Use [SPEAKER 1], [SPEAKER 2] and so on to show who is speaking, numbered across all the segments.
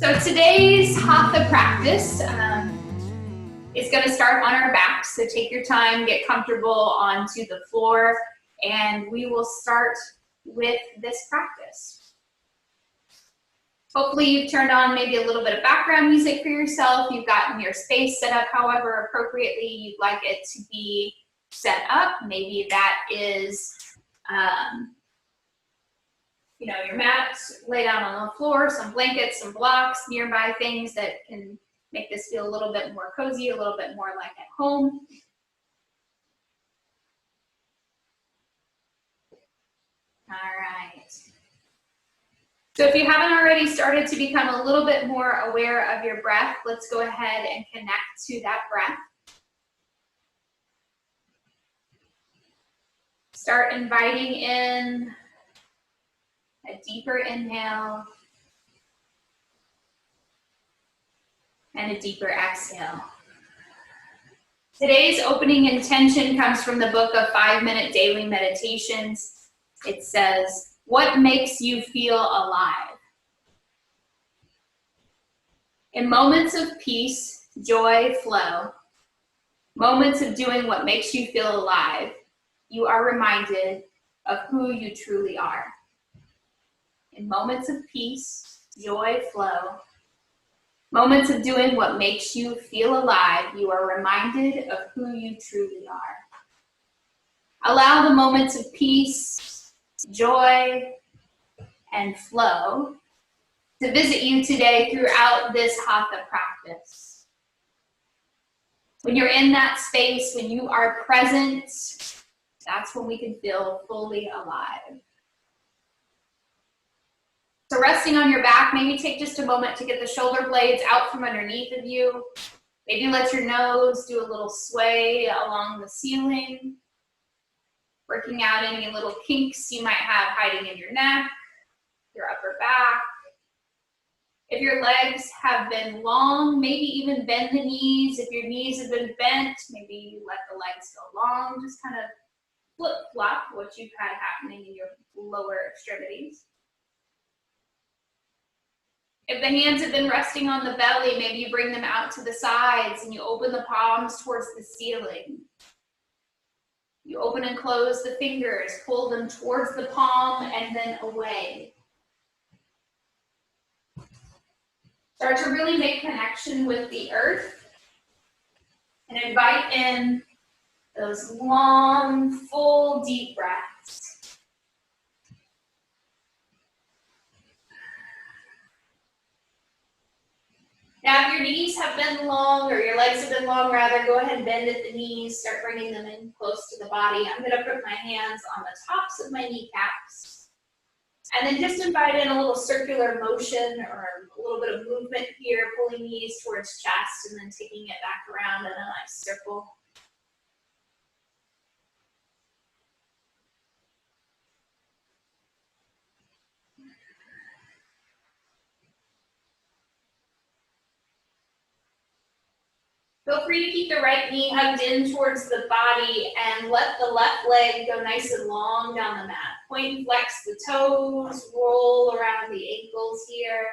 [SPEAKER 1] So today's Hatha practice is going to start on our backs. So take your time, get comfortable onto the floor, and we will start with this practice. Hopefully you've turned on maybe a little bit of background music for yourself. You've gotten your space set up however appropriately you'd like it to be set up. Maybe that is your mat, lay down on the floor, some blankets, some blocks, nearby things that can make this feel a little bit more cozy, a little bit more like at home. All right. So if you haven't already started to become a little bit more aware of your breath, let's go ahead and connect to that breath. Start inviting in a deeper inhale and a deeper exhale. Today's opening intention comes from the book of 5-Minute Daily Meditations. It says, "What makes you feel alive?" In moments of peace, joy, flow, moments of doing what makes you feel alive, you are reminded of who you truly are. In moments of peace, joy, flow, moments of doing what makes you feel alive, you are reminded of who you truly are. Allow the moments of peace, joy, and flow to visit you today throughout this Hatha practice. When you're in that space, when you are present, that's when we can feel fully alive. So resting on your back, maybe take just a moment to get the shoulder blades out from underneath of you. Maybe let your nose do a little sway along the ceiling, working out any little kinks you might have hiding in your neck, your upper back. If your legs have been long, maybe even bend the knees. If your knees have been bent, maybe you let the legs go long. Just kind of flip-flop what you've had happening in your lower extremities. If the hands have been resting on the belly, maybe you bring them out to the sides and you open the palms towards the ceiling. You open and close the fingers, pull them towards the palm and then away. Start to really make connection with the earth and invite in those long, full, deep breaths. Now, if your knees have been long, or your legs have been long rather, go ahead and bend at the knees, start bringing them in close to the body. I'm gonna put my hands on the tops of my kneecaps. And then just invite in a little circular motion or a little bit of movement here, pulling knees towards chest and then taking it back around in a nice circle. Feel free to keep the right knee hugged in towards the body and let the left leg go nice and long down the mat. Point and flex the toes, roll around the ankles here.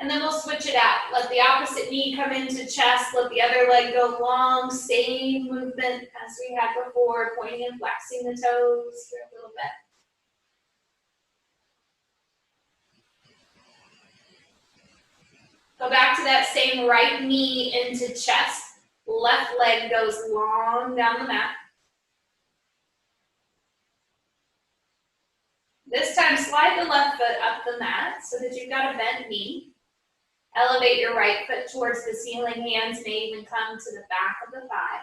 [SPEAKER 1] And then we'll switch it out. Let the opposite knee come into chest, let the other leg go long, same movement as we had before, pointing and flexing the toes for a little bit. Go back to that same right knee into chest. Left leg goes long down the mat. This time, slide the left foot up the mat so that you've got a bent knee. Elevate your right foot towards the ceiling. Hands may even come to the back of the thigh.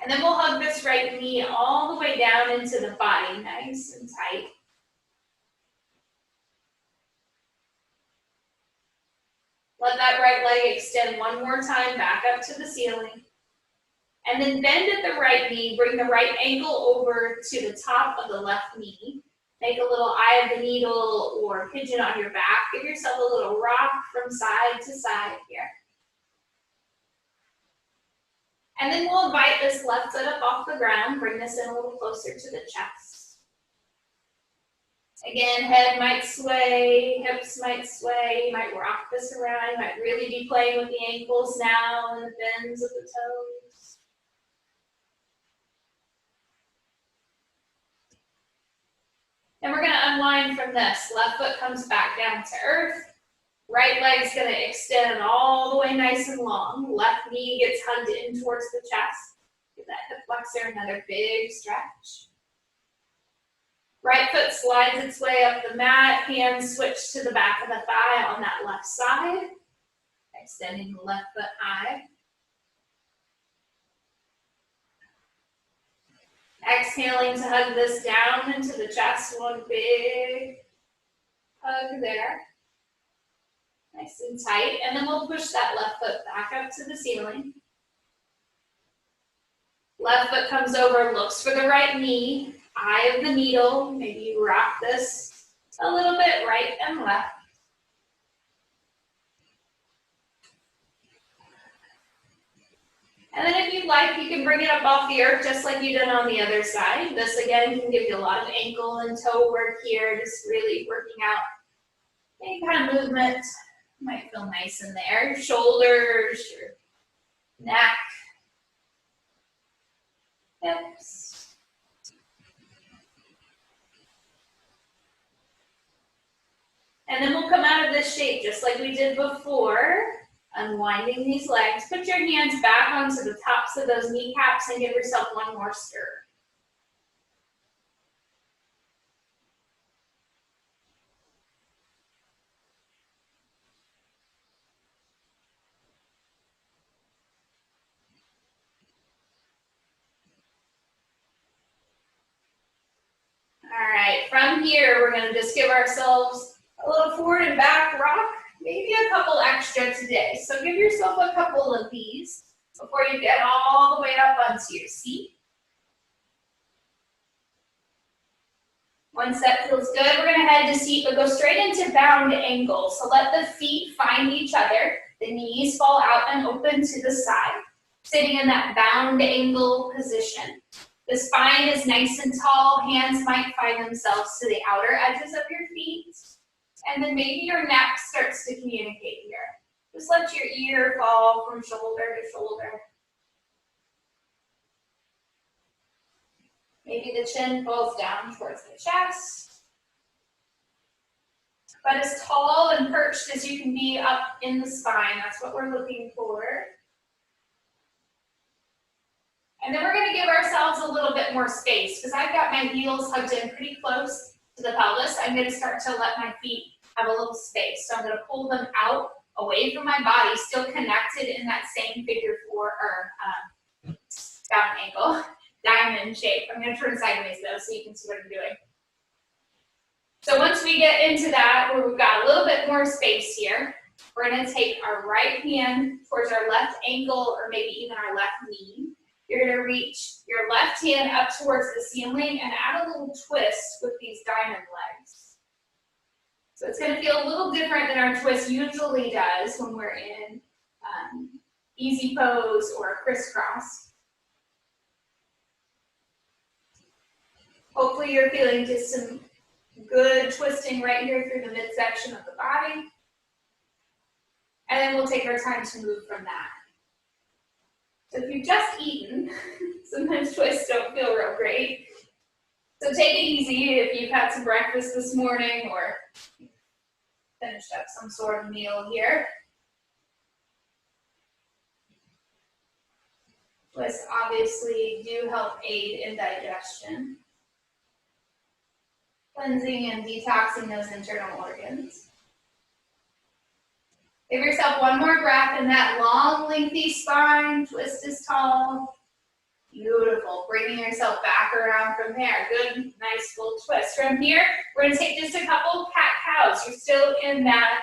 [SPEAKER 1] And then we'll hug this right knee all the way down into the body, nice and tight. Let that right leg extend one more time back up to the ceiling. And then bend at the right knee, bring the right ankle over to the top of the left knee. Make a little eye of the needle or pigeon on your back. Give yourself a little rock from side to side here. And then we'll invite this left foot up off the ground. Bring this in a little closer to the chest. Again, head might sway, hips might sway. You might rock this around. You might really be playing with the ankles now and the bends of the toes. Then we're going to unwind from this. Left foot comes back down to earth. Right leg's going to extend all the way nice and long. Left knee gets hugged in towards the chest. Give that hip flexor another big stretch. Right foot slides its way up the mat. Hands switch to the back of the thigh on that left side. Extending the left foot high. Exhaling to hug this down into the chest. One big hug there. Nice and tight. And then we'll push that left foot back up to the ceiling. Left foot comes over, looks for the right knee. Eye of the needle. Maybe you rock this a little bit right and left. And then if you'd like, you can bring it up off the earth just like you did on the other side. This again can give you a lot of ankle and toe work here, just really working out any kind of movement. Might feel nice in there. Your shoulders, your neck, hips. And then we'll come out of this shape just like we did before. Unwinding these legs. Put your hands back onto the tops of those kneecaps and give yourself one more stir. All right, from here, we're going to just give ourselves a little forward and back rock, maybe a couple extra today. So give yourself a couple of these before you get all the way up onto your seat. Once that feels good, we're going to head to seat, but go straight into bound angle. So let the feet find each other. The knees fall out and open to the side, sitting in that bound angle position. The spine is nice and tall. Hands might find themselves to the outer edges of your feet. And then maybe your neck starts to communicate here. Just let your ear fall from shoulder to shoulder. Maybe the chin falls down towards the chest. But as tall and perched as you can be up in the spine, that's what we're looking for. And then we're going to give ourselves a little bit more space because I've got my heels hugged in pretty close to the pelvis. I'm going to start to let my feet have a little space. So I'm going to pull them out away from my body, still connected in that same figure four or down angle, diamond shape. I'm going to turn sideways though so you can see what I'm doing. So once we get into that, where we've got a little bit more space here, we're going to take our right hand towards our left ankle or maybe even our left knee. You're going to reach your left hand up towards the ceiling and add a little twist with these diamond legs. So it's going to feel a little different than our twist usually does when we're in easy pose or crisscross. Hopefully you're feeling just some good twisting right here through the midsection of the body. And then we'll take our time to move from that. So if you've just eaten, sometimes twists don't feel real great. So take it easy if you've had some breakfast this morning or finished up some sort of meal here. Twists obviously do help aid in digestion, cleansing and detoxing those internal organs. Give yourself one more breath in that long, lengthy spine. Twist is tall. Beautiful. Bringing yourself back around from there. Good, nice full twist. From here, we're going to take just a couple cat-cows. You're still in that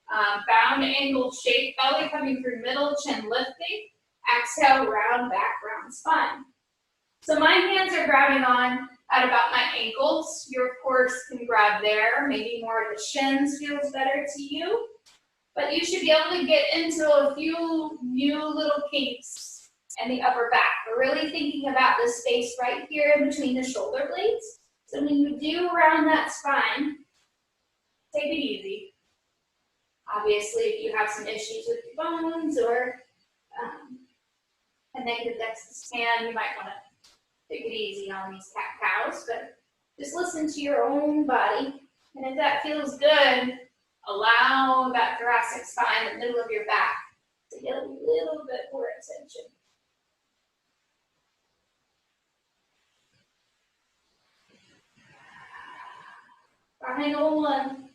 [SPEAKER 1] bound angle shape. Belly coming through middle, chin lifting. Exhale, round back, round spine. So my hands are grabbing on at about my ankles. You, of course, can grab there. Maybe more of the shins feels better to you. But you should be able to get into a few new little kinks in the upper back. We're really thinking about the space right here in between the shoulder blades. So when you do round that spine, take it easy. Obviously, if you have some issues with your bones or a negative DEXA scan, you might want to take it easy on these cat-cows, but just listen to your own body. And if that feels good, allow that thoracic spine, the middle of your back, to get a little bit more attention. Final one.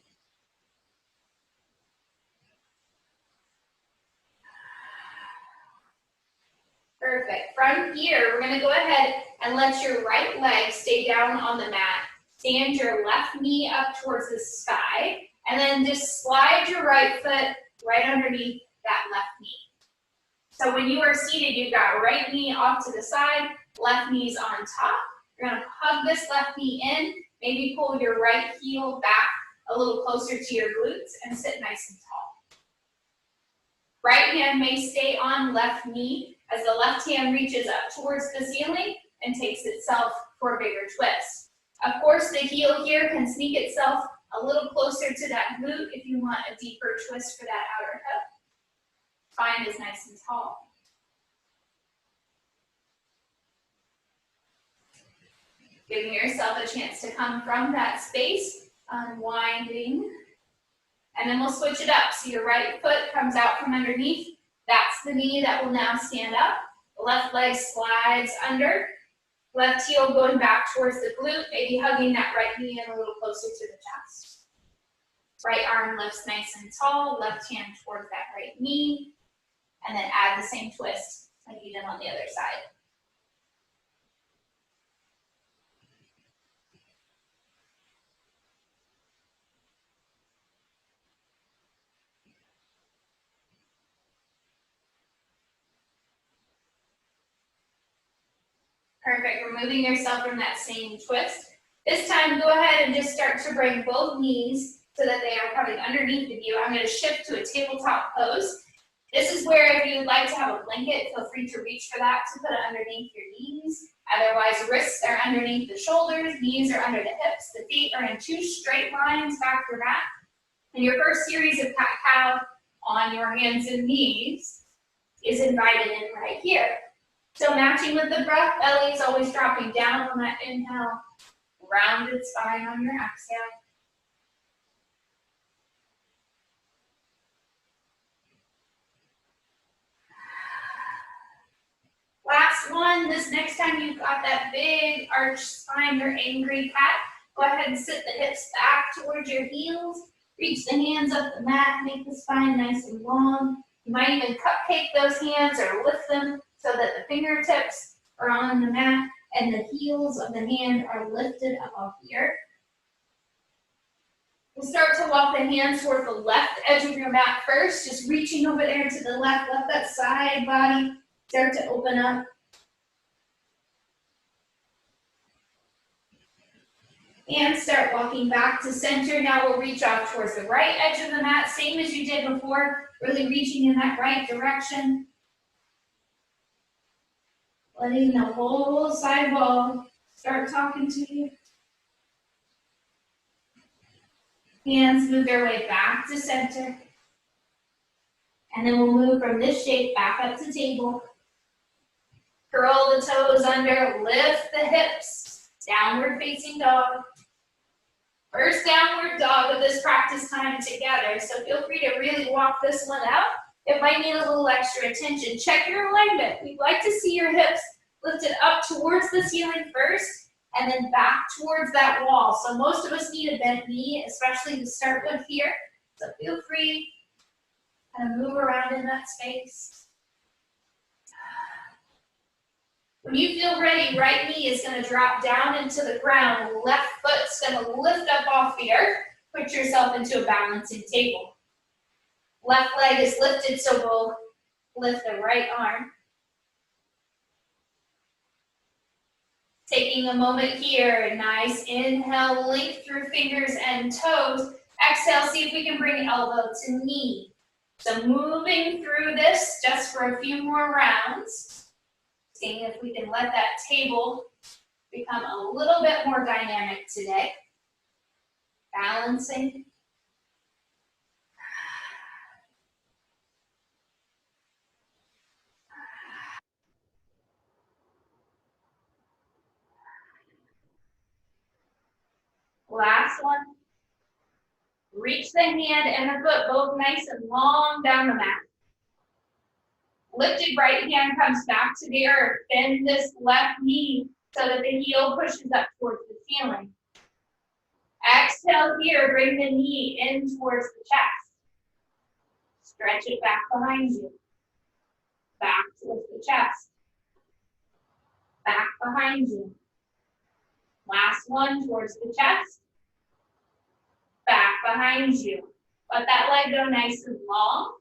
[SPEAKER 1] Perfect. From here, we're going to go ahead and let your right leg stay down on the mat. Stand your left knee up towards the sky, and then just slide your right foot right underneath that left knee. So when you are seated, you've got right knee off to the side, left knee's on top. You're going to hug this left knee in, maybe pull your right heel back a little closer to your glutes, and sit nice and tall. Right hand may stay on left knee as the left hand reaches up towards the ceiling and takes itself for a bigger twist. Of course, the heel here can sneak itself a little closer to that glute if you want a deeper twist for that outer hip. Spine is nice and tall. Giving yourself a chance to come from that space, unwinding. And then we'll switch it up. So your right foot comes out from underneath. That's the knee that will now stand up. The left leg slides under. Left heel going back towards the glute, maybe hugging that right knee in a little closer to the chest. Right arm lifts nice and tall, left hand towards that right knee, and then add the same twist like you did on the other side. Perfect, removing yourself from that same twist. This time, go ahead and just start to bring both knees so that they are coming underneath of you. I'm going to shift to a tabletop pose. This is where if you'd like to have a blanket, feel free to reach for that to put it underneath your knees. Otherwise, wrists are underneath the shoulders, knees are under the hips, the feet are in two straight lines back to back. And your first series of cat-cow on your hands and knees is invited in right here. So matching with the breath, belly is always dropping down on that inhale, rounded spine on your exhale. Last one, this next time you've got that big arch spine, your angry cat, go ahead and sit the hips back towards your heels, reach the hands up the mat, make the spine nice and long. You might even cupcake those hands or lift them so that the fingertips are on the mat and the heels of the hand are lifted above here. We'll start to walk the hands toward the left edge of your mat first, just reaching over there to the left, let that side body start to open up. And start walking back to center. Now we'll reach off towards the right edge of the mat, same as you did before, really reaching in that right direction. Letting the whole side wall start talking to you. Hands move their way back to center. And then we'll move from this shape back up to table. Curl the toes under, lift the hips, downward facing dog. First downward dog of this practice time together, so feel free to really walk this one out. It might need a little extra attention. Check your alignment. We'd like to see your hips lifted up towards the ceiling first, and then back towards that wall. So most of us need a bent knee, especially to start with here. So feel free to move around in that space. When you feel ready, right knee is going to drop down into the ground. Left foot's going to lift up off the earth. Put yourself into a balancing table. Left leg is lifted, so we'll lift the right arm. Taking a moment here, nice inhale, link through fingers and toes. Exhale, see if we can bring elbow to knee. So moving through this just for a few more rounds. Seeing if we can let that table become a little bit more dynamic today. Balancing. Last one. Reach the hand and the foot both nice and long down the mat. Lifted right hand comes back to the earth. Bend this left knee so that the heel pushes up towards the ceiling. Exhale here, bring the knee in towards the chest. Stretch it back behind you. Back towards the chest. Back behind you. Last one towards the chest. Back behind you. Let that leg go nice and long.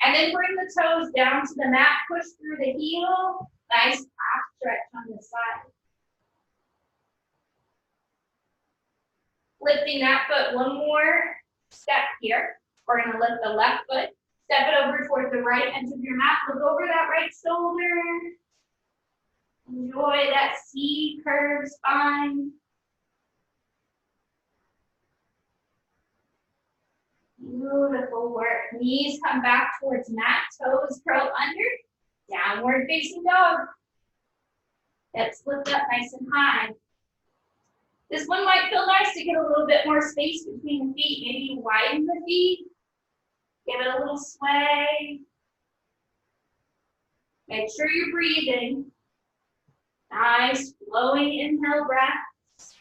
[SPEAKER 1] And then bring the toes down to the mat. Push through the heel. Nice half stretch on the side. Lifting that foot one more step here. We're going to lift the left foot. Step it over towards the right edge of your mat. Look over that right shoulder. Enjoy that C curved spine. Beautiful work. Knees come back towards mat. Toes curl under. Downward facing dog. Hips lift up nice and high. This one might feel nice to get a little bit more space between the feet. Maybe widen the feet. Give it a little sway. Make sure you're breathing. Nice flowing inhale breaths.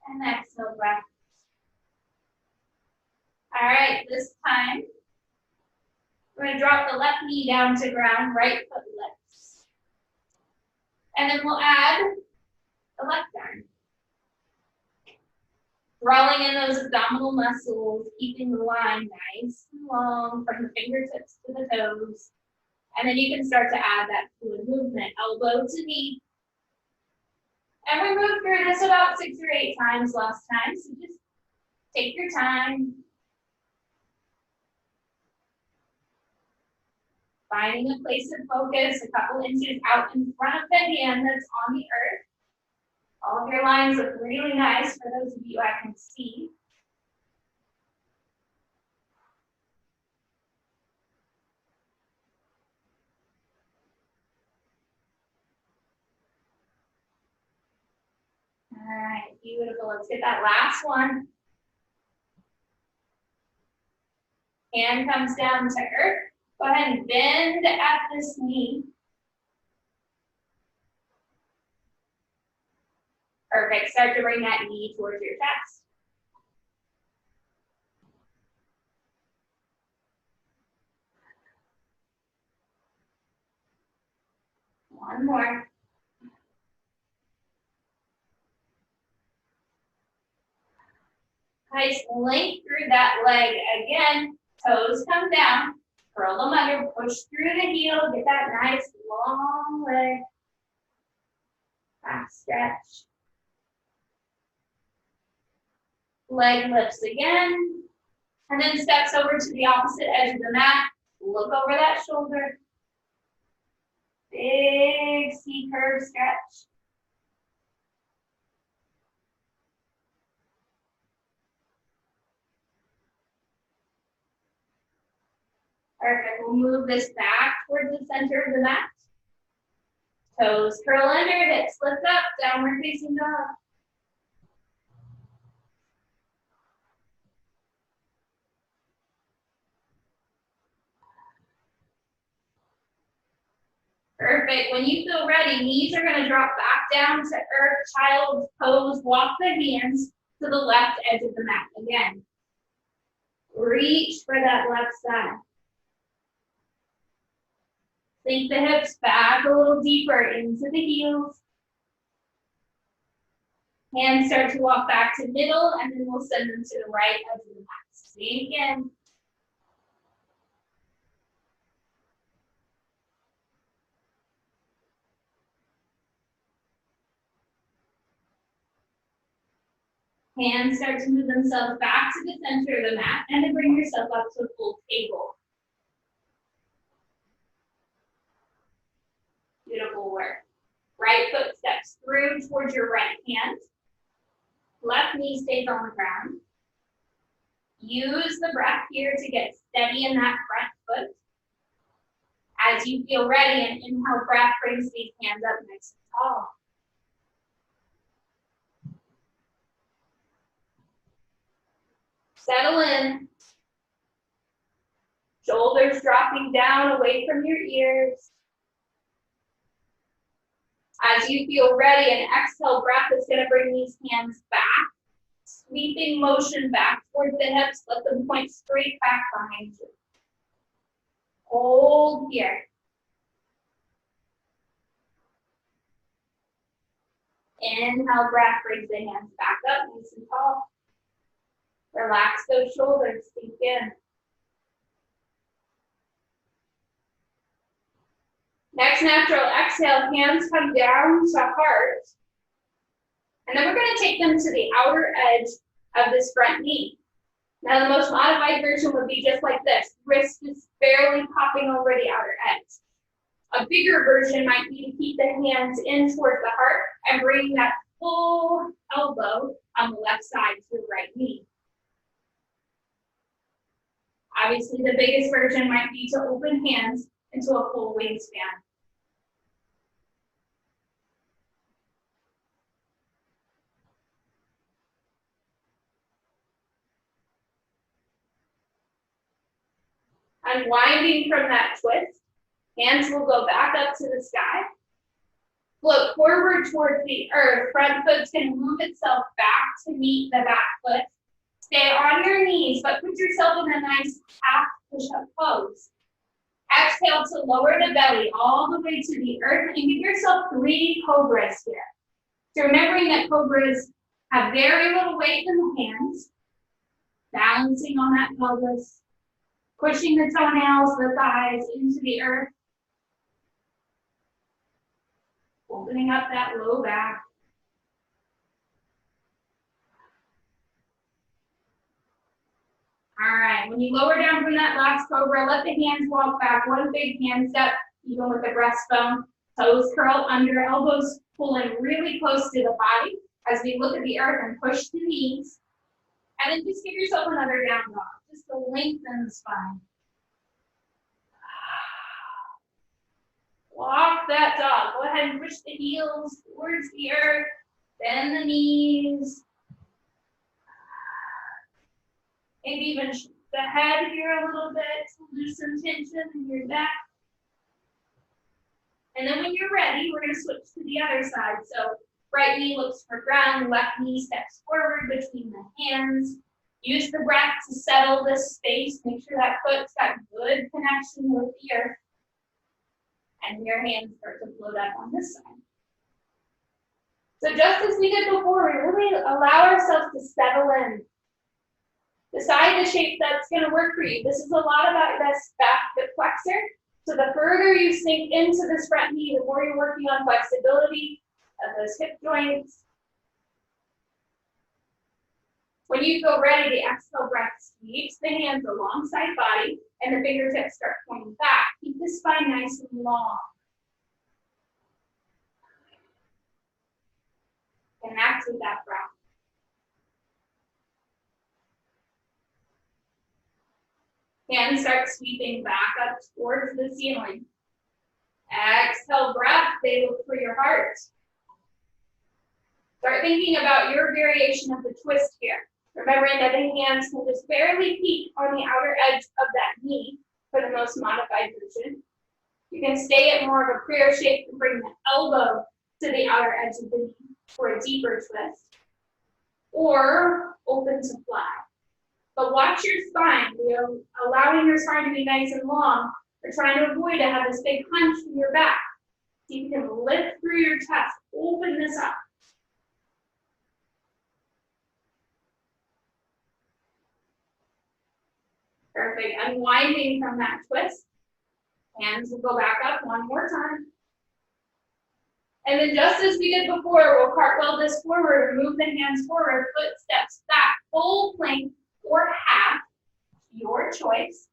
[SPEAKER 1] And exhale breaths. All right, this time, we're going to drop the left knee down to ground, right foot lifts. And then we'll add the left arm. Drawing in those abdominal muscles, keeping the line nice and long from the fingertips to the toes. And then you can start to add that fluid movement, elbow to knee. And we moved through this about 6 or 8 times last time, so just take your time. Finding a place of focus, a couple inches out in front of the hand that's on the earth. All of your lines look really nice for those of you I can see. All right, beautiful. Let's get that last one. Hand comes down to earth. Go ahead and bend at this knee. Perfect. Start to bring that knee towards your chest. One more. Nice length through that leg. Again, toes come down. Curl them under, push through the heel, get that nice long leg. Back stretch. Leg lifts again. And then steps over to the opposite edge of the mat. Look over that shoulder. Big C curve stretch. Perfect. We'll move this back towards the center of the mat. Toes curl under, hips lift up, downward facing dog. Perfect. When you feel ready, knees are going to drop back down to earth, child's pose. Walk the hands to the left edge of the mat. Again, reach for that left side. Sink the hips back a little deeper into the heels. Hands start to walk back to middle, and then we'll send them to the right edge of the mat. Same again. Hands start to move themselves back to the center of the mat and then bring yourself up to a full table. Beautiful work. Right foot steps through towards your right hand. Left knee stays on the ground. Use the breath here to get steady in that front foot. As you feel ready, an inhale breath brings these hands up nice and tall. Settle in. Shoulders dropping down away from your ears. As you feel ready, an exhale breath is going to bring these hands back. Sweeping motion back towards the hips. Let them point straight back behind you. Hold here. Inhale breath brings the hands back up nice and tall. Relax those shoulders, sink in. Next natural exhale, hands come down to heart. And then we're going to take them to the outer edge of this front knee. Now the most modified version would be just like this. Wrist is barely popping over the outer edge. A bigger version might be to keep the hands in towards the heart and bring that full elbow on the left side to the right knee. Obviously, the biggest version might be to open hands into a full wingspan. Unwinding from that twist, hands will go back up to the sky. Float forward towards the earth. Front foot's going to move itself back to meet the back foot. Stay on your knees, but put yourself in a nice half push-up pose. Exhale to lower the belly all the way to the earth and give yourself 3 cobras here. So remembering that cobras have very little weight in the hands, balancing on that pelvis, pushing the toenails, the thighs into the earth, opening up that low back. All right, when you lower down from that last cobra, let the hands walk back. One big hand step, even with the breastbone. Toes curl under, elbows pulling really close to the body as we look at the earth and push the knees. And then just give yourself another down dog, just to lengthen the spine. Walk that dog. Go ahead and push the heels towards the earth. Bend the knees. Maybe even the head here a little bit to loosen tension in your neck. And then when you're ready, we're going to switch to the other side. So right knee looks for ground, left knee steps forward between the hands. Use the breath to settle this space. Make sure that foot's got good connection with the earth. And your hands start to float up on this side. So just as we did before, we really allow ourselves to settle in. Decide the shape that's going to work for you. This is a lot about this back foot flexor. So the further you sink into this front knee, the more you're working on flexibility of those hip joints. When you feel ready, the exhale breath sweeps the hands alongside body and the fingertips start pointing back. Keep the spine nice and long. Connect with that breath. Hands start sweeping back up towards the ceiling. Exhale breath, they look for your heart. Start thinking about your variation of the twist here. Remembering that the hands can just barely peek on the outer edge of that knee for the most modified version. You can stay at more of a prayer shape and bring the elbow to the outer edge of the knee for a deeper twist. Or open to fly. But watch your spine. You're allowing your spine to be nice and long. You're trying to avoid to have this big hunch in your back. So you can lift through your chest. Open this up. Perfect. Unwinding from that twist. Hands will go back up one more time. And then just as we did before, we'll cartwheel this forward, move the hands forward, foot steps back, full plank or half, your choice.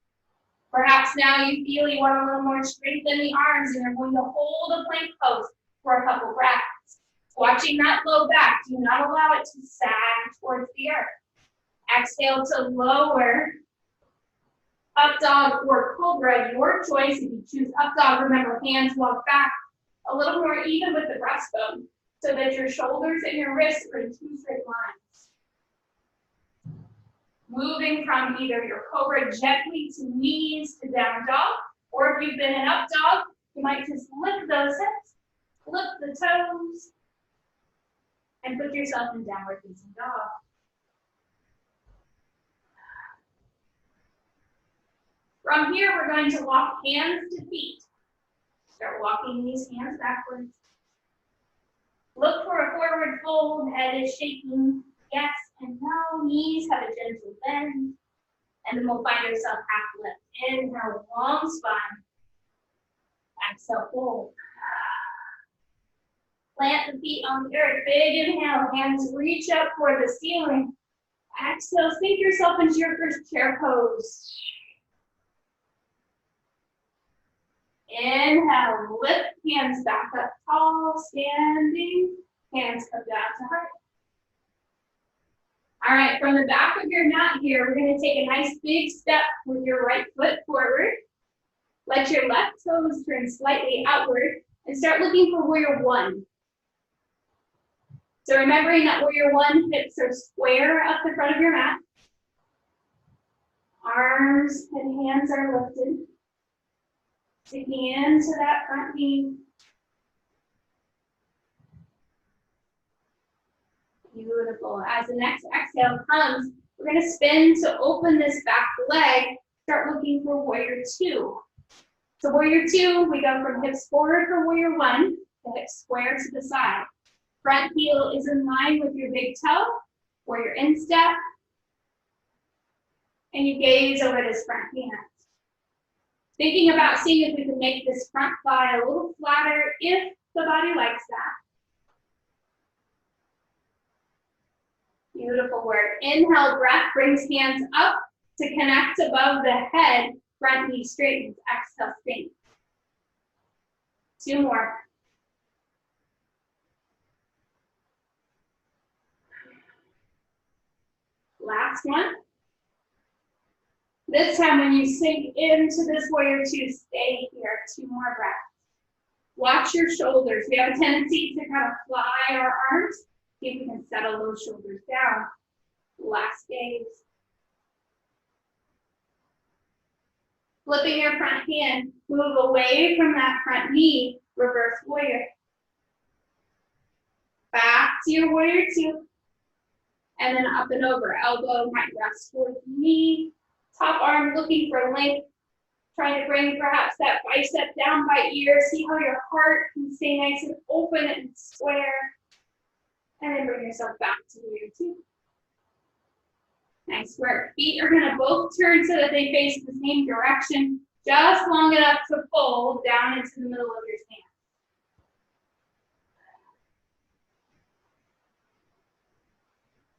[SPEAKER 1] Perhaps now you feel you want a little more strength in the arms and you're going to hold a plank pose for a couple breaths. Watching that low back, do not allow it to sag towards the earth. Exhale to lower. Up dog or cobra, your choice. If you choose up dog, remember hands walk back a little more even with the breastbone so that your shoulders and your wrists are in two straight lines. Moving from either your cobra gently to knees to down dog, or if you've been in up dog, you might just lift those hips, lift the toes, and put yourself in downward facing dog. From here, we're going to walk hands to feet. Start walking these hands backwards. Look for a forward fold, head is shaking, yes and no, knees have a gentle bend, and then we'll find ourselves half lift. Inhale, long spine. Exhale, fold. Plant the feet on the earth, big inhale, hands reach up toward the ceiling. Exhale, sink yourself into your first chair pose. Inhale, lift hands back up tall, standing, hands come down to heart. All right, from the back of your mat here, we're gonna take a nice big step with your right foot forward. Let your left toes turn slightly outward and start looking for warrior one. So remembering that warrior one, hips are square up the front of your mat. Arms and hands are lifted. Sinking into that front knee. Beautiful. As the next exhale comes, we're going to spin to open this back leg. Start looking for warrior two. So warrior two, we go from hips forward for warrior one, the hips square to the side. Front heel is in line with your big toe, warrior instep, and you gaze over this front hand. Thinking about seeing if we can make this front thigh a little flatter if the body likes that. Beautiful work. Inhale, breath brings hands up to connect above the head. Front knee straightens. Exhale, straighten. Two more. Last one. This time when you sink into this warrior two, stay here. Two more breaths. Watch your shoulders. We have a tendency to kind of fly our arms. See if we can settle those shoulders down. Last gaze. Flipping your front hand, move away from that front knee, reverse warrior. Back to your warrior two. And then up and over. Elbow might rest towards the knee. Top arm looking for length. Trying to bring perhaps that bicep down by ear. See how your heart can stay nice and open and square. And then bring yourself back to warrior two. Nice work. Feet are going to both turn so that they face the same direction, just long enough to fold down into the middle of your stand.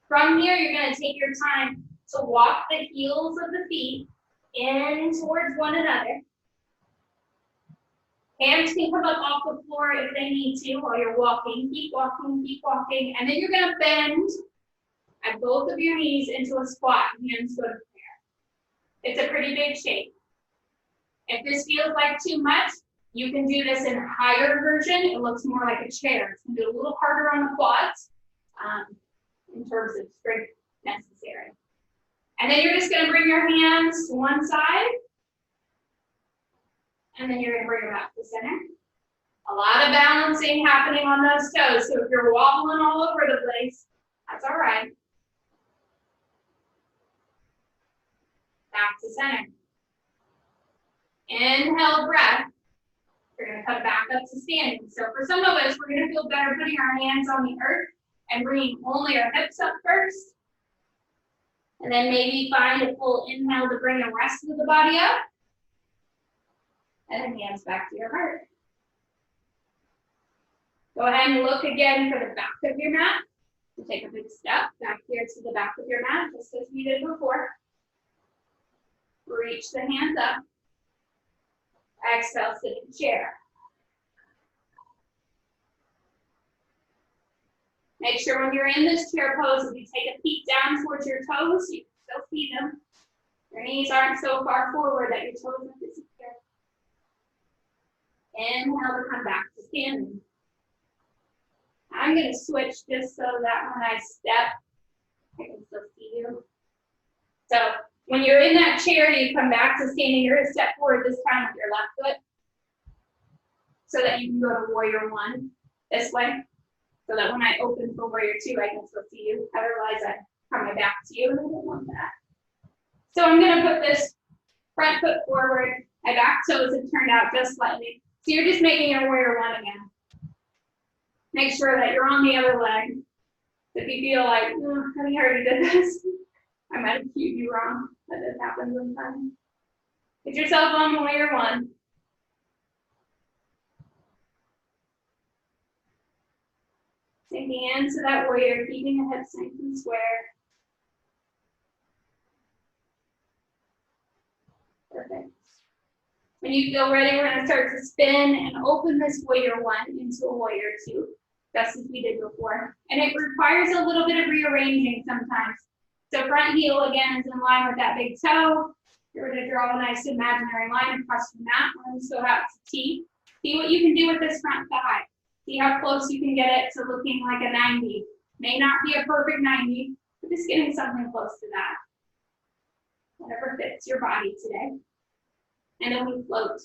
[SPEAKER 1] From here, you're going to take your time to walk the heels of the feet in towards one another. Hands can come up off the floor if they need to while you're walking. Keep walking, keep walking. And then you're going to bend at both of your knees into a squat. Hands go to prayer. It's a pretty big shape. If this feels like too much, you can do this in a higher version. It looks more like a chair. It's going to be a little harder on the quads in terms of strength necessary. And then you're just going to bring your hands to one side. And then you're going to bring them up to center. A lot of balancing happening on those toes. So if you're wobbling all over the place, that's all right. Back to center. Inhale, breath. We're going to come back up to standing. So for some of us, we're going to feel better putting our hands on the earth and bringing only our hips up first. And then maybe find a full inhale to bring the rest of the body up. And then hands back to your heart. Go ahead and look again for the back of your mat. So take a big step back here to the back of your mat, just as we did before. Reach the hands up. Exhale, sit in chair. Make sure when you're in this chair pose, if you take a peek down towards your toes, you can still see them. Your knees aren't so far forward that your toes will disappear. Inhale to come back to standing. I'm going to switch just so that when I step, I can still see you. So when you're in that chair, you come back to standing. You're going to step forward this time with your left foot so that you can go to warrior one this way. So that when I open for warrior two, I can still see you. Otherwise, I come my back to you, and I don't want that. So I'm going to put this front foot forward. My back toes have turned out just slightly. So you're just making your warrior one again. Make sure that you're on the other leg. If you feel like, oh, I already did this, I might have cued you wrong. That does happen sometimes. Get yourself on warrior one. Sinking into that warrior, keeping the hips nice and square. Perfect. When you feel ready, we're going to start to spin and open this warrior one into a warrior two, just as we did before. And it requires a little bit of rearranging sometimes. So front heel again is in line with that big toe. You're going to draw a nice imaginary line across the mat. We're going to go out to T. See what you can do with this front thigh. See how close you can get it to looking like a 90. May not be a perfect 90, but just getting something close to that. Whatever fits your body today. And then we float.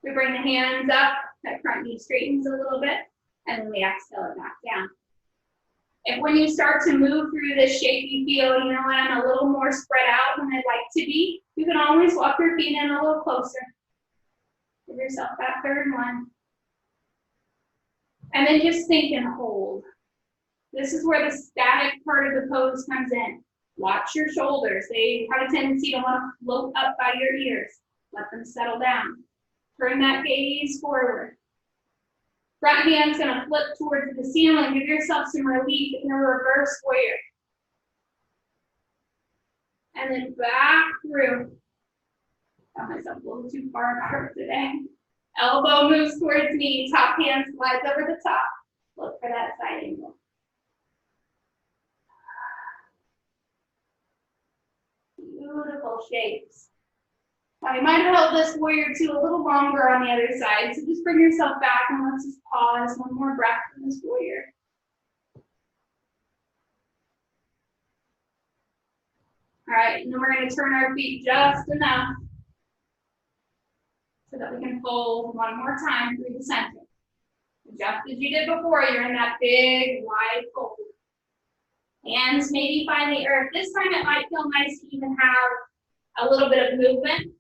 [SPEAKER 1] We bring the hands up, that front knee straightens a little bit, and then we exhale it back down. If when you start to move through this shape, you feel, you know what, I'm a little more spread out than I'd like to be, you can always walk your feet in a little closer. Give yourself that third one. And then just sink and hold. This is where the static part of the pose comes in. Watch your shoulders. They have a tendency to want to float up by your ears. Let them settle down. Turn that gaze forward. Front hand's going to flip towards the ceiling. Give yourself some relief in a reverse warrior. And then back through. Got myself a little too far apart today. Elbow moves towards knee. Top hand slides over the top. Look for that side angle. Beautiful shapes. Now you might have held this warrior two a little longer on the other side, so just bring yourself back and let's just pause. One more breath in this warrior. All right, and then we're going to turn our feet just enough so that we can fold one more time through the center. Just as you did before, you're in that big, wide fold. Hands maybe find the earth. This time it might feel nice to even have a little bit of movement.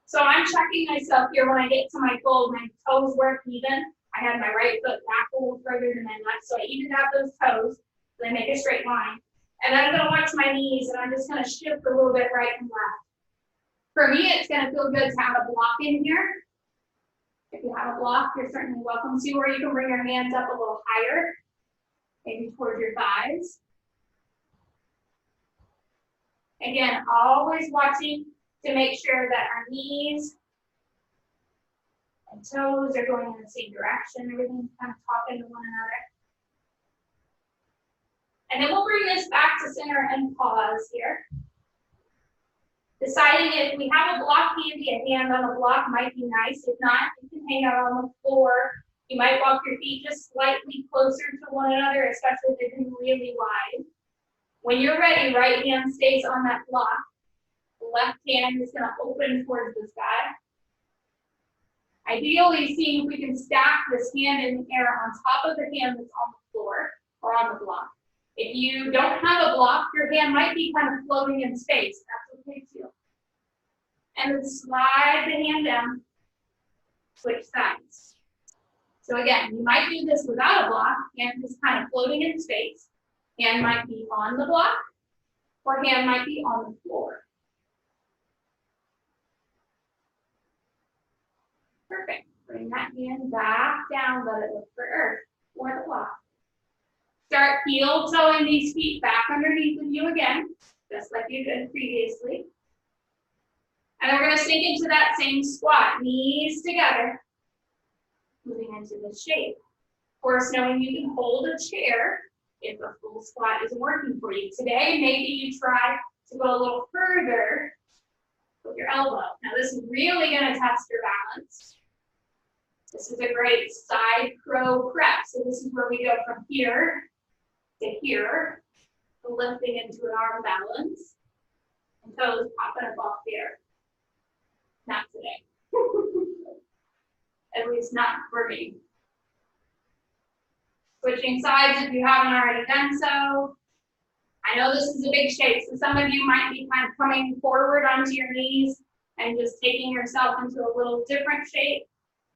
[SPEAKER 1] So I'm checking myself here when I get to my fold. My toes weren't even. I had my right foot back a little further than my left, so I evened out those toes. So they make a straight line. And then I'm going to watch my knees, and I'm just going to shift a little bit right and left. For me, it's going to feel good to have a block in here. If you have a block, you're certainly welcome to, or you can bring your hands up a little higher, maybe towards your thighs. Again, always watching to make sure that our knees and toes are going in the same direction. Everything's kind of talking to one another. And then we'll bring this back to center and pause here. Deciding if we have a block handy, a hand on a block might be nice. If not, you can hang out on the floor. You might walk your feet just slightly closer to one another, especially if they're getting really wide. When you're ready, right hand stays on that block. The left hand is going to open towards the sky. Ideally, seeing if we can stack this hand in the air on top of the hand that's on the floor or on the block. If you don't have a block, your hand might be kind of floating in space. That's okay too. And then slide the hand down, switch sides. So again, you might do this without a block, hand is kind of floating in space. Hand might be on the block, or hand might be on the floor. Perfect. Bring that hand back down, let it look for earth or the block. Start heel toeing these feet back underneath of you again, just like you did previously. And we're going to sink into that same squat, knees together, moving into this shape. Of course, knowing you can hold a chair if a full squat isn't working for you. Today, maybe you try to go a little further with your elbow. Now, this is really going to test your balance. This is a great side crow press. So this is where we go from here to here, lifting into an arm balance, and toes popping up off the earth. Not today. At least not for me. Switching sides if you haven't already done so. I know this is a big shape, so some of you might be kind of coming forward onto your knees and just taking yourself into a little different shape.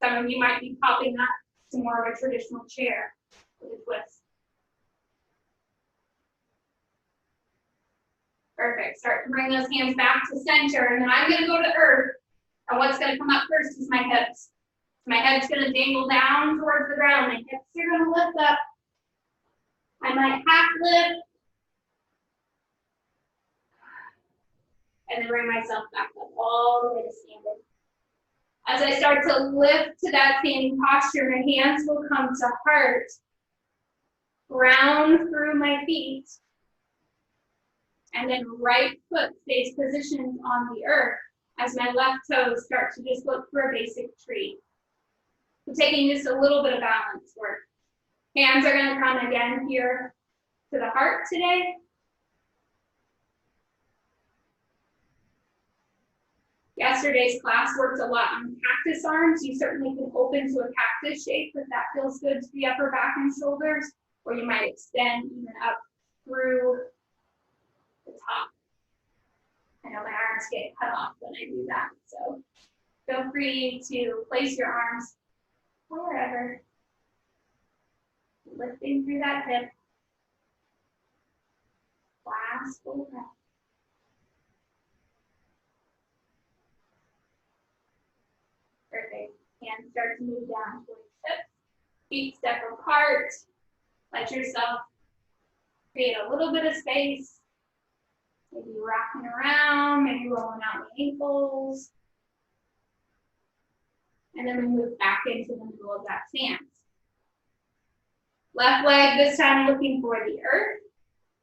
[SPEAKER 1] Some of you might be popping up to more of a traditional chair with a twist. Perfect. Start to bring those hands back to center, and then I'm going to go to earth. And what's going to come up first is my hips. My head's going to dangle down towards the ground. My hips are going to lift up. I might half lift. And then bring myself back up all the way to standing. As I start to lift to that standing posture, my hands will come to heart, ground through my feet, and then right foot stays positioned on the earth as my left toes start to just look for a basic tree. So taking just a little bit of balance work. Hands are going to come again here to the heart today. Yesterday's class worked a lot on cactus arms. You certainly can open to a cactus shape if that feels good to the upper back and shoulders, or you might extend even up through the top. I know my arms get cut off when I do that, so feel free to place your arms wherever. Lifting through that hip. Last full breath. Perfect. Hands start to move down towards hips. Feet step apart. Let yourself create a little bit of space. Maybe rocking around, maybe rolling out the ankles. And then we move back into the middle of that stance. Left leg this time looking for the earth.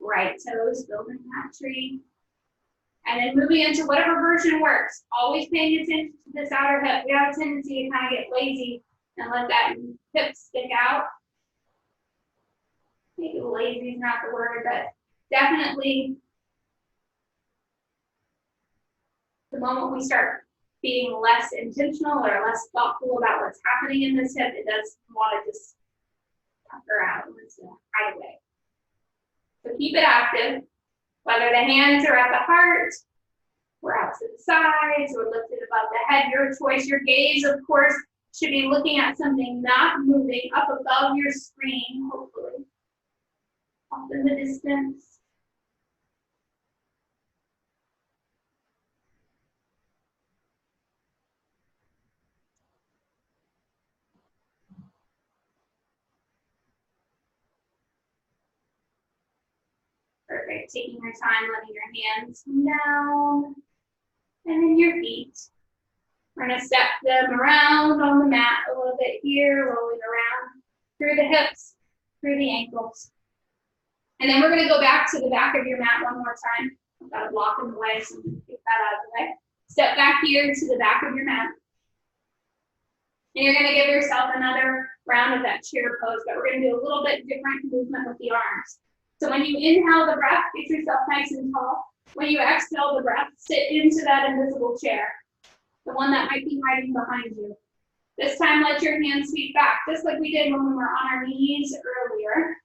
[SPEAKER 1] Right toes building that tree. And then moving into whatever version works. Always paying attention to this outer hip. We have a tendency to kind of get lazy and let that hip stick out. Maybe lazy is not the word, but definitely the moment we start being less intentional or less thoughtful about what's happening in this hip, it does want to just pucker out and let's hide away. So keep it active. Whether the hands are at the heart, or out to the sides, or lifted above the head, your choice. Your gaze, of course, should be looking at something not moving up above your screen, hopefully. Off in the distance. Perfect. Taking your time, letting your hands come down. And then your feet. We're going to step them around on the mat a little bit here, rolling around through the hips, through the ankles. And then we're going to go back to the back of your mat one more time. I've got a block in the way, so I'm going to kick that out of the way. Step back here to the back of your mat. And you're going to give yourself another round of that chair pose, but we're going to do a little bit different movement with the arms. So when you inhale the breath, get yourself nice and tall. When you exhale the breath, sit into that invisible chair, the one that might be hiding behind you. This time, let your hands sweep back, just like we did when we were on our knees earlier,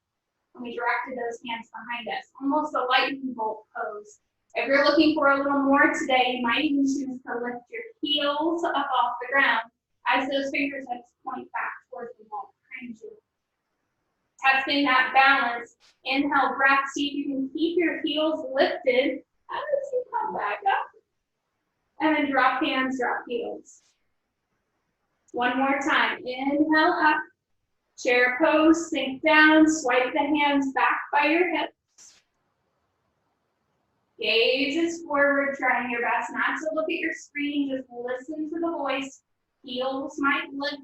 [SPEAKER 1] when we directed those hands behind us, almost a lightning bolt pose. If you're looking for a little more today, you might even choose to lift your heels up off the ground as those fingertips point back towards the wall behind you. Testing that balance. Inhale, breath. See if you can keep your heels lifted as you come back up. And then drop hands, drop heels. One more time. Inhale up. Chair pose, sink down, swipe the hands back by your hips. Gaze is forward, trying your best not to look at your screen, just listen to the voice. Heels might lift.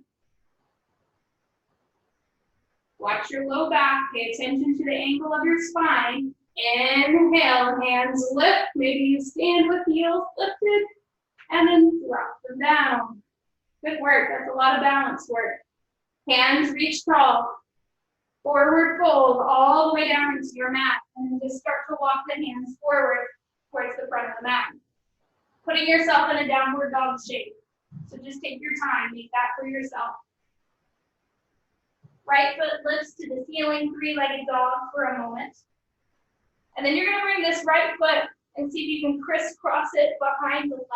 [SPEAKER 1] Watch your low back, pay attention to the angle of your spine. Inhale, hands lift, maybe you stand with heels lifted, and then drop them down. Good work, that's a lot of balance work. Hands reach tall. Forward fold all the way down into your mat, and then just start to walk the hands forward towards the front of the mat. Putting yourself in a downward dog shape. So just take your time, make that for yourself. Right foot lifts to the ceiling, three-legged dog for a moment. And then you're gonna bring this right foot and see if you can crisscross it behind the left.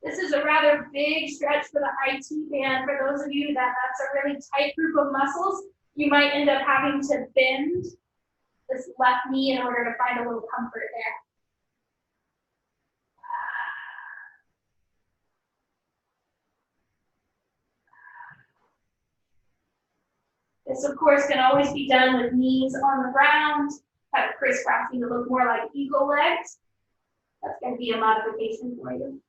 [SPEAKER 1] This is a rather big stretch for the IT band. For those of you that's a really tight group of muscles, you might end up having to bend this left knee in order to find a little comfort there. This, of course, can always be done with knees on the ground, kind of crisscrossing to look more like eagle legs. That's going to be a modification for you.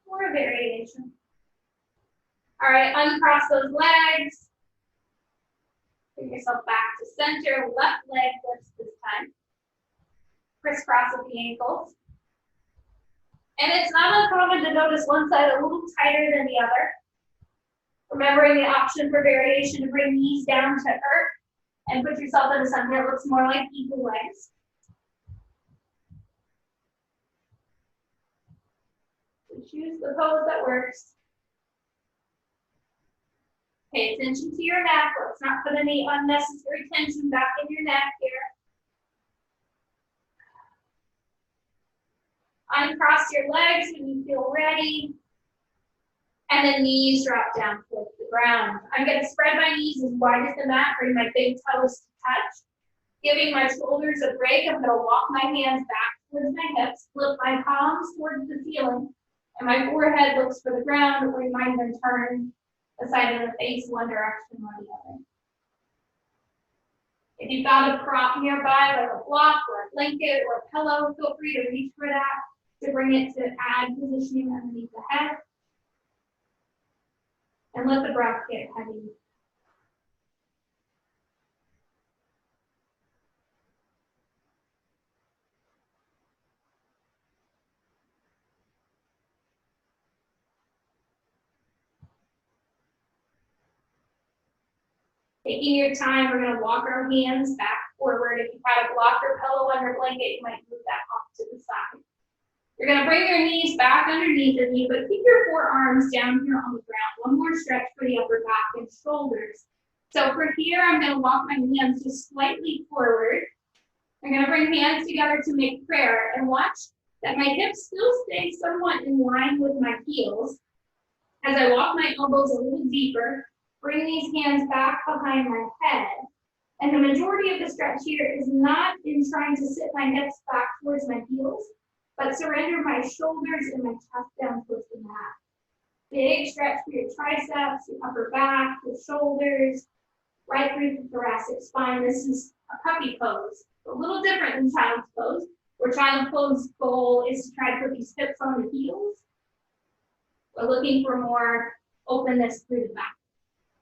[SPEAKER 1] Or a variation. All right, uncross those legs. Bring yourself back to center. Left leg lifts this time. Crisscross at the ankles. And it's not uncommon to notice one side a little tighter than the other. Remembering the option for variation to bring knees down to earth and put yourself into something that looks more like eagle legs. Choose the pose that works. Pay attention to your neck. Let's not put any unnecessary tension back in your neck here. Uncross your legs when you feel ready. And then knees drop down towards the ground. I'm going to spread my knees as wide as the mat, bring my big toes to touch. Giving my shoulders a break, I'm going to walk my hands back towards my hips, flip my palms towards the ceiling. And my forehead looks for the ground, where you might even turn the side of the face one direction or the other. If you've got a prop nearby, like a block or a blanket or a pillow, feel free to reach for that to bring it to add positioning underneath the head. And let the breath get heavy. Taking your time, we're going to walk our hands back forward. If you've got a block or pillow under blanket, you might move that off to the side. You're going to bring your knees back underneath of you, but keep your forearms down here on the ground. One more stretch for the upper back and shoulders. So for here, I'm going to walk my hands just slightly forward. I'm going to bring hands together to make prayer and watch that my hips still stay somewhat in line with my heels. As I walk my elbows a little deeper, bring these hands back behind my head. And the majority of the stretch here is not in trying to sit my hips back towards my heels, but surrender my shoulders and my chest down towards the mat. Big stretch for your triceps, your upper back, your shoulders, right through the thoracic spine. This is a puppy pose, a little different than child's pose, where child's pose goal is to try to put these hips on the heels. We're looking for more openness through the back.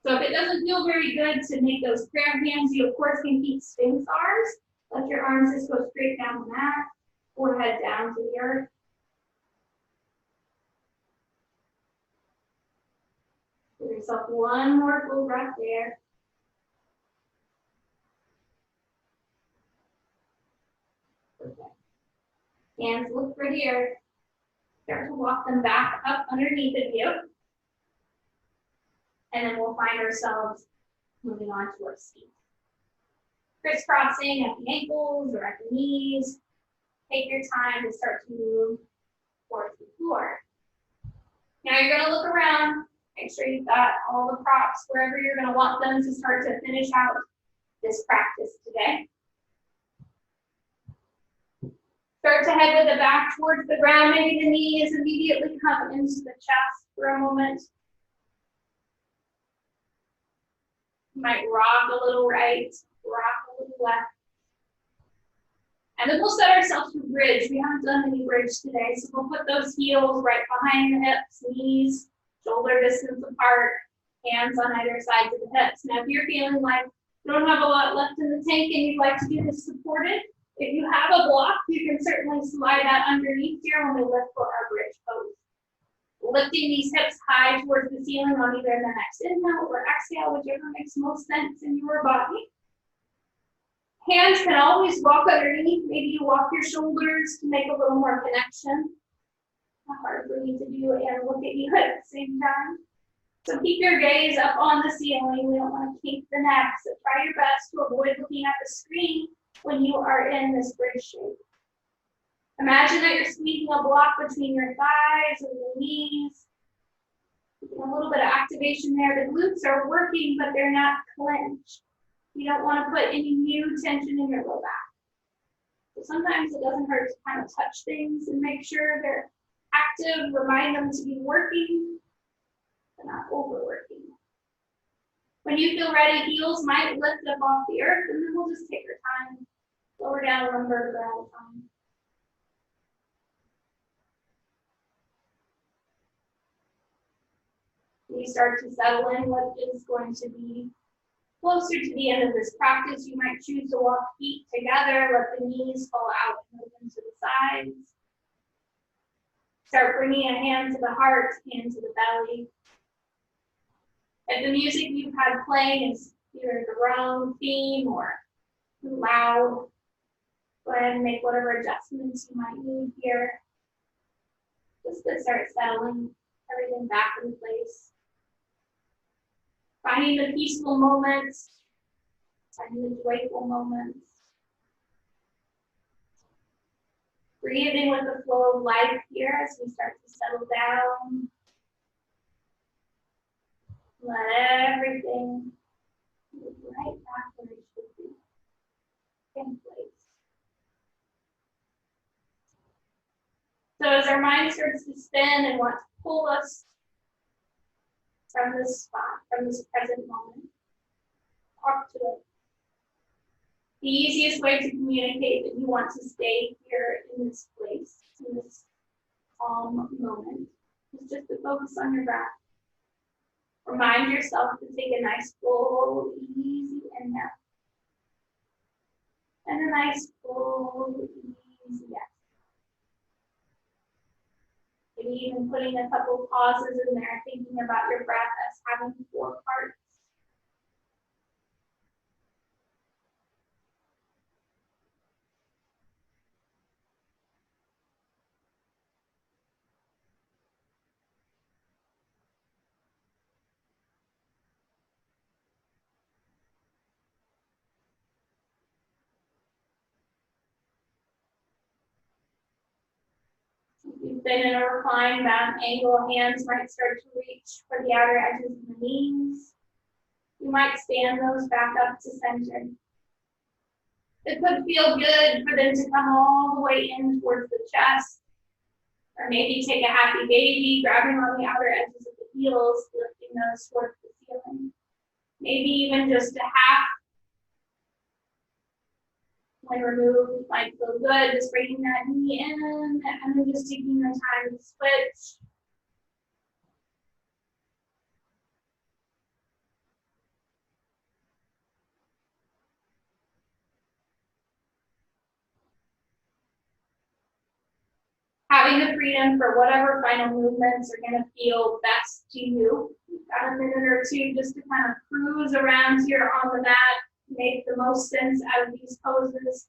[SPEAKER 1] So if it doesn't feel very good to make those prayer hands, you of course can keep Sphinx arms. Let your arms just go straight down the mat, forehead down to the earth. Give yourself one more full breath there. Perfect. Hands look for the earth. Start to walk them back up underneath of you. And then we'll find ourselves moving on to our feet. Crisscrossing at the ankles or at the knees. Take your time to start to move towards the floor. Now you're going to look around. Make sure you've got all the props wherever you're going to want them to start to finish out this practice today. Start to head with the back towards the ground. Maybe the knees immediately come into the chest for a moment. You might rock a little right, rock a little left. And then we'll set ourselves for bridge. We haven't done any bridge today, so we'll put those heels right behind the hips, knees, shoulder distance apart, hands on either side of the hips. Now, if you're feeling like you don't have a lot left in the tank and you'd like to do this supported, if you have a block, you can certainly slide that underneath here when we lift for our bridge pose. Lifting these hips high towards the ceiling on either the next inhale or exhale, whichever makes most sense in your body. Hands can always walk underneath. Maybe you walk your shoulders to make a little more connection. Not hard for me to do and look at you at the same time. So keep your gaze up on the ceiling. We don't want to kink the neck. So try your best to avoid looking at the screen when you are in this bridge shape. Imagine that you're squeezing a block between your thighs and your knees. A little bit of activation there. The glutes are working, but they're not clenched. You don't want to put any new tension in your low back. So sometimes it doesn't hurt to kind of touch things and make sure they're active, remind them to be working, but not overworking. When you feel ready, heels might lift up off the earth, and then we'll just take our time, lower down one vertebra at a time. You start to settle in what is going to be closer to the end of this practice. You might choose to walk feet together, let the knees fall out and open to the sides. Start bringing a hand to the heart, hand to the belly. If the music you've had playing is either the wrong theme or too loud, go ahead and make whatever adjustments you might need here. Just to start settling everything back in place. Finding the peaceful moments, finding the joyful moments. Breathing with the flow of life here as we start to settle down. Let everything move right back where it should be, in place. So as our mind starts to spin and want to pull us from this spot, from this present moment, talk to it. The easiest way to communicate that you want to stay here in this place, in this calm moment, is just to focus on your breath. Remind yourself to take a nice, full, easy inhale. And a nice, full, easy exhale. Maybe even putting a couple pauses in there, thinking about your breath as having 4 parts. If you've been in a reclined bound angle, hands might start to reach for the outer edges of the knees. You might stand those back up to center. It could feel good for them to come all the way in towards the chest. Or maybe take a happy baby, grabbing on the outer edges of the heels, lifting those towards the ceiling. Maybe even just a half. When removed, might feel good, just bringing that knee in, and then just taking your time to switch. Having the freedom for whatever final movements are going to feel best to you. You've got a minute or two just to kind of cruise around here on the mat, make the most sense out of these poses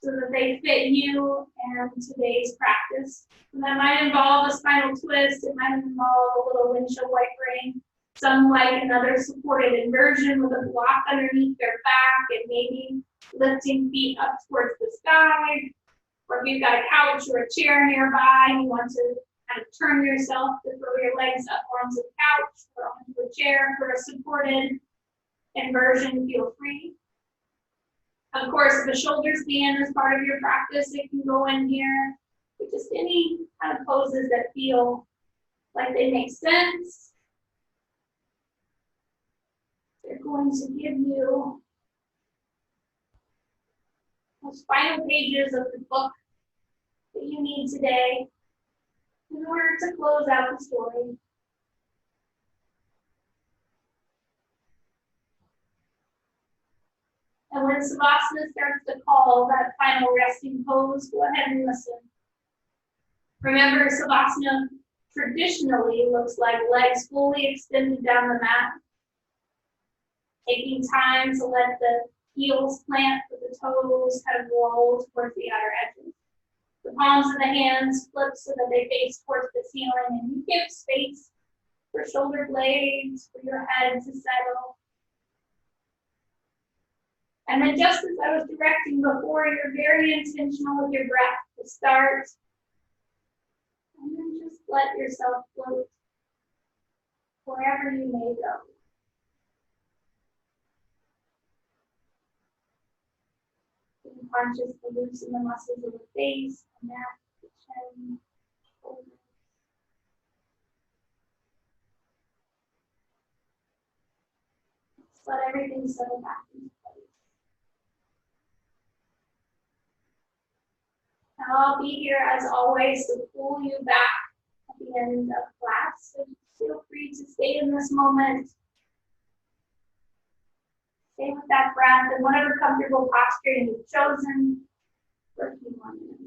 [SPEAKER 1] so that they fit you and today's practice. And that might involve a spinal twist, it might involve a little windshield wipering. Some like another supported inversion with a block underneath their back and maybe lifting feet up towards the sky. Or if you've got a couch or a chair nearby, you want to kind of turn yourself to throw your legs up onto the couch or onto a chair for a supported inversion, feel free. Of course, if a shoulder stand is part of your practice, it can go in here. But just any kind of poses that feel like they make sense. They're going to give you those final pages of the book that you need today in order to close out the story. And when Savasana starts to call that final resting pose, go ahead and listen. Remember, Savasana traditionally looks like legs fully extended down the mat, taking time to let the heels plant with the toes kind of roll towards the outer edges. The palms of the hands flip so that they face towards the ceiling, and you give space for shoulder blades, for your head to settle. And then just as I was directing before, you're very intentional with your breath to start. And then just let yourself float wherever you may go. Being conscious to loosen the muscles of the face, the neck, the chin, shoulders. Just let everything settle back into place. Now I'll be here as always to pull you back at the end of class. So feel free to stay in this moment. Stay with that breath and whatever comfortable posture you've chosen for a few more minutes.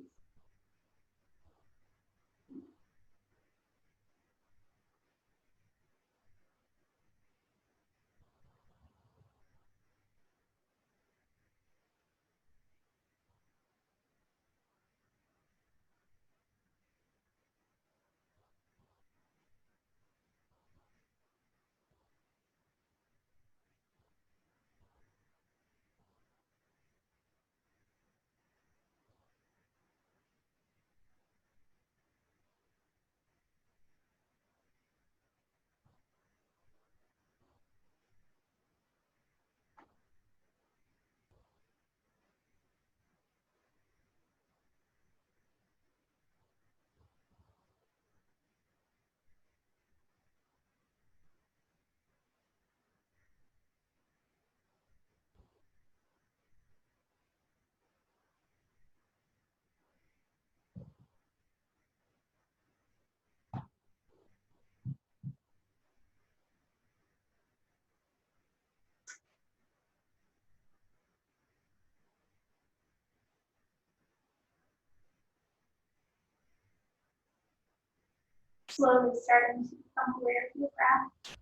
[SPEAKER 1] Slowly starting to become aware of your breath.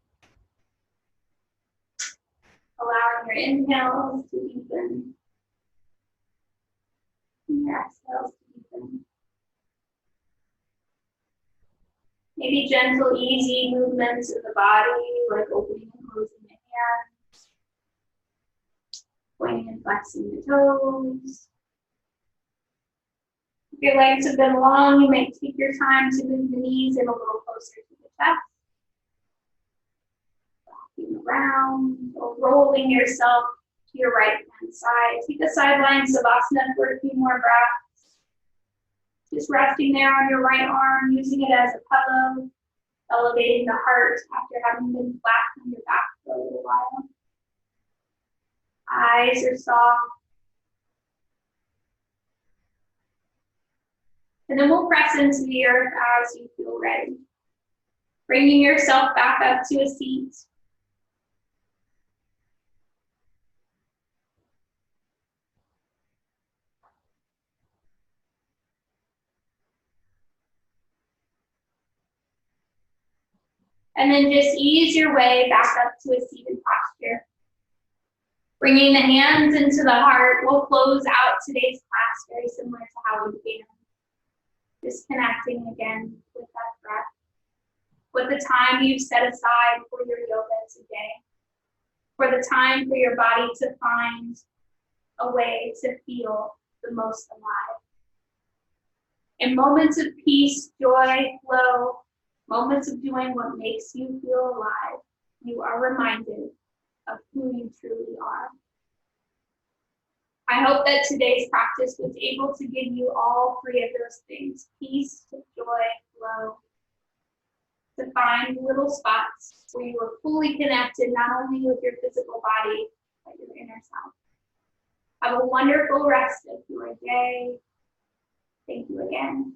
[SPEAKER 1] Allowing your inhales to deepen. And your exhales to deepen. Maybe gentle, easy movements of the body, like opening and closing the hands, pointing and flexing the toes. If your legs have been long, you may take your time to move the knees in a little closer to the chest. Rocking around or rolling yourself to your right hand side. Take a sideline Savasana for a few more breaths. Just resting there on your right arm, using it as a pillow, elevating the heart after having been flat on your back for a little while. Eyes are soft. And then we'll press into the earth as you feel ready. Bringing yourself back up to a seat. And then just ease your way back up to a seated posture. Bringing the hands into the heart, we'll close out today's class very similar to how we began. Just connecting again with that breath, with the time you've set aside for your yoga today, for the time for your body to find a way to feel the most alive. In moments of peace, joy, flow, moments of doing what makes you feel alive, you are reminded of who you truly are. I hope that today's practice was able to give you all three of those things: peace, joy, flow, to find little spots where you are fully connected not only with your physical body, but your inner self. Have a wonderful rest of your day. Thank you again.